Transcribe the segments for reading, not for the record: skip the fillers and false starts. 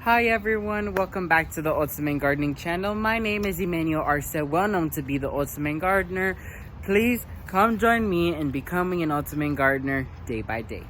Hi everyone, welcome back to the Ultimate Gardening channel. My name is Emmanuel Arce, well known to be the Ultimate Gardener. Please come join me in becoming an Ultimate Gardener day by day.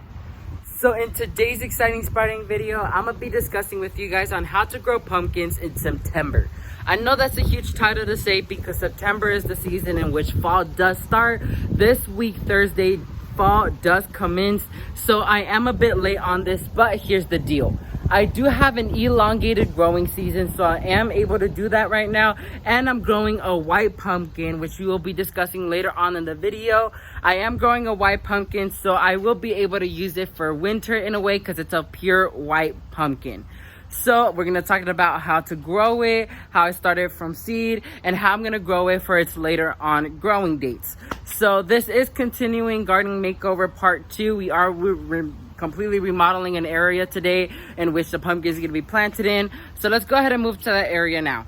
So in today's exciting sprouting video, I'm gonna be discussing with you guys on how to grow pumpkins in September. I know that's a huge title to say because September is the season in which fall does start. This week, Thursday, fall does commence. So I am a bit late on this, but here's the deal. I do have an elongated growing season, so I am able to do that right now. And I'm growing a white pumpkin, which we will be discussing later on in the video. I am growing a white pumpkin, so I will be able to use it for winter in a way because it's a pure white pumpkin. So we're gonna talk about how to grow it, how I started from seed, and how I'm gonna grow it for its later on growing dates. So this is continuing gardening makeover part 2. We're completely remodeling an area today in which the pumpkin is going to be planted in. So let's go ahead and move to that area now.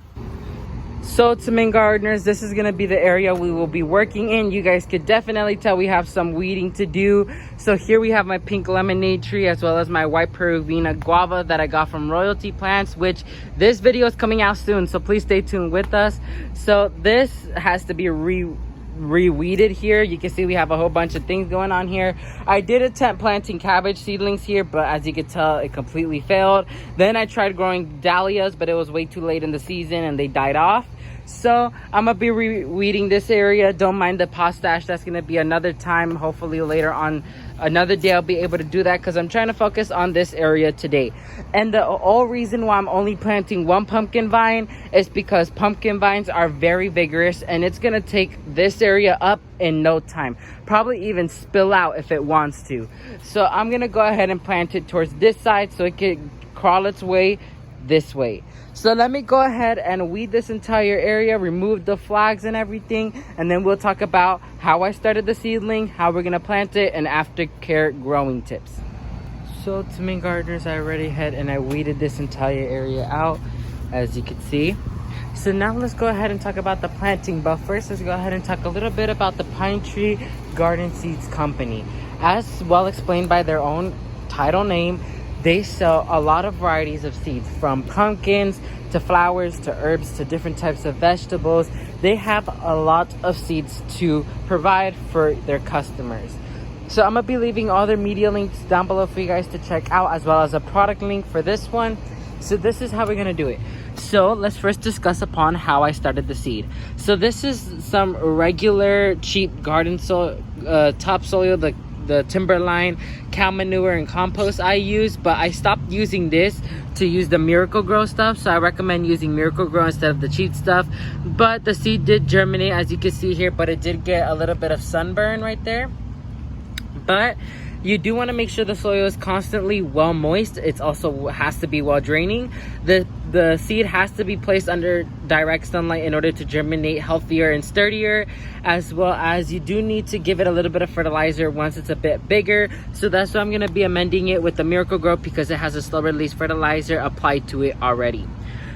So to main gardeners, this is going to be the area we will be working in. You guys could definitely tell we have some weeding to do. So here we have my pink lemonade tree as well as my white Peruvian guava that I got from Royalty Plants, which this video is coming out soon, so please stay tuned with us. So this has to be re-weeded here. You can see we have a whole bunch of things going on here. I did attempt planting cabbage seedlings here, but as you can tell, it completely failed. Then I tried growing dahlias, but it was way too late in the season and they died off. So I'm gonna be re-weeding this area. Don't mind the pot stash. That's gonna be another time. Hopefully later on another day I'll be able to do that because I'm trying to focus on this area today. And the whole reason why I'm only planting one pumpkin vine is because pumpkin vines are very vigorous and it's gonna take this area up in no time, probably even spill out if it wants to. So I'm gonna go ahead and plant it towards this side so it can crawl its way this way. So let me go ahead and weed this entire area, remove the flags and everything, and then we'll talk about how I started the seedling, how we're gonna plant it, and aftercare growing tips. So to main gardeners, I already had and I weeded this entire area out, as you can see. So now let's go ahead and talk about the planting, but first let's go ahead and talk a little bit about the Pintree Garden Seeds Company. As well explained by their own title name, they sell a lot of varieties of seeds, from pumpkins to flowers to herbs to different types of vegetables. They have a lot of seeds to provide for their customers. So I'm gonna be leaving all their media links down below for you guys to check out, as well as a product link for this one. So this is how we're gonna do it. So let's first discuss upon how I started the seed. So this is some regular cheap garden topsoil, the Timberline, cow manure, and compost I use, but I stopped using this to use the Miracle-Gro stuff, so I recommend using Miracle-Gro instead of the cheap stuff. But the seed did germinate, as you can see here, but it did get a little bit of sunburn right there. But you do want to make sure the soil is constantly well moist. It also has to be well draining. The seed has to be placed under direct sunlight in order to germinate healthier and sturdier, as well as you do need to give it a little bit of fertilizer once it's a bit bigger. So that's why I'm going to be amending it with the Miracle-Gro, because it has a slow release fertilizer applied to it already.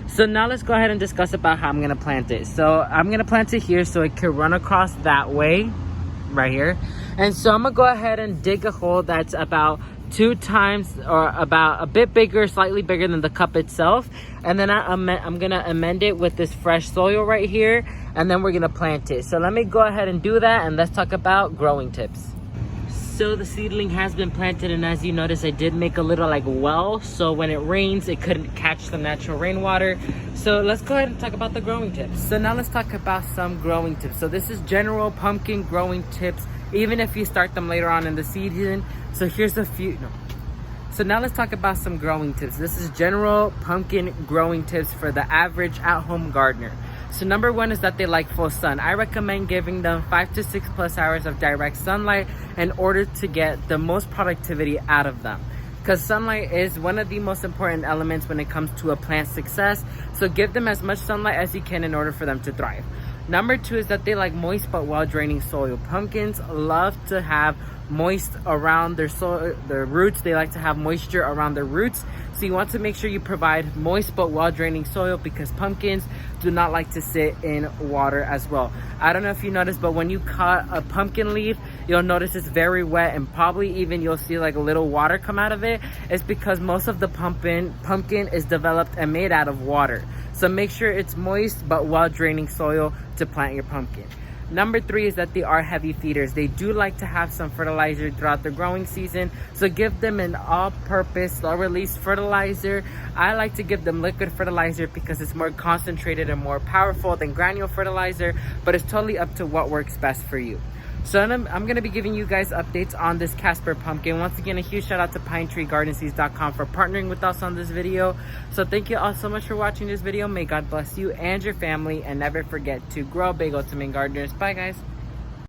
So now let's go ahead and discuss about how I'm going to plant it. So I'm going to plant it here so it can run across that way right here. And so I'm gonna go ahead and dig a hole that's about 2 times or about a bit bigger, slightly bigger than the cup itself. And then I'm gonna amend it with this fresh soil right here, and then we're gonna plant it. So let me go ahead and do that, and let's talk about growing tips. So the seedling has been planted, and as you notice, I did make a little well, so when it rains it couldn't catch the natural rainwater. So let's go ahead and talk about the growing tips. So now let's talk about some growing tips. So this is general pumpkin growing tips, even if you start them later on in the season. So here's a few. So now let's talk about some growing tips. This is general pumpkin growing tips for the average at-home gardener. So number 1 is that they like full sun. I recommend giving them 5 to 6 plus hours of direct sunlight in order to get the most productivity out of them, because sunlight is one of the most important elements when it comes to a plant's success. So give them as much sunlight as you can in order for them to thrive. Number 2 is that they like moist but well draining soil. Pumpkins love to have moist around their soil, their roots. They like to have moisture around their roots. So you want to make sure you provide moist but well draining soil, because pumpkins do not like to sit in water as well. I don't know if you noticed, but when you cut a pumpkin leaf, you'll notice it's very wet, and probably even you'll see like a little water come out of it. It's because most of the pumpkin is developed and made out of water. So make sure it's moist but well draining soil to plant your pumpkin. Number 3 is that they are heavy feeders. They do like to have some fertilizer throughout the growing season, so give them an all-purpose, slow-release fertilizer. I like to give them liquid fertilizer because it's more concentrated and more powerful than granule fertilizer, but it's totally up to what works best for you. So I'm going to be giving you guys updates on this Casper pumpkin. Once again, a huge shout out to PintreeGardenSeeds.com for partnering with us on this video. So thank you all so much for watching this video. May God bless you and your family, and never forget to grow big, ultimate gardeners. Bye guys.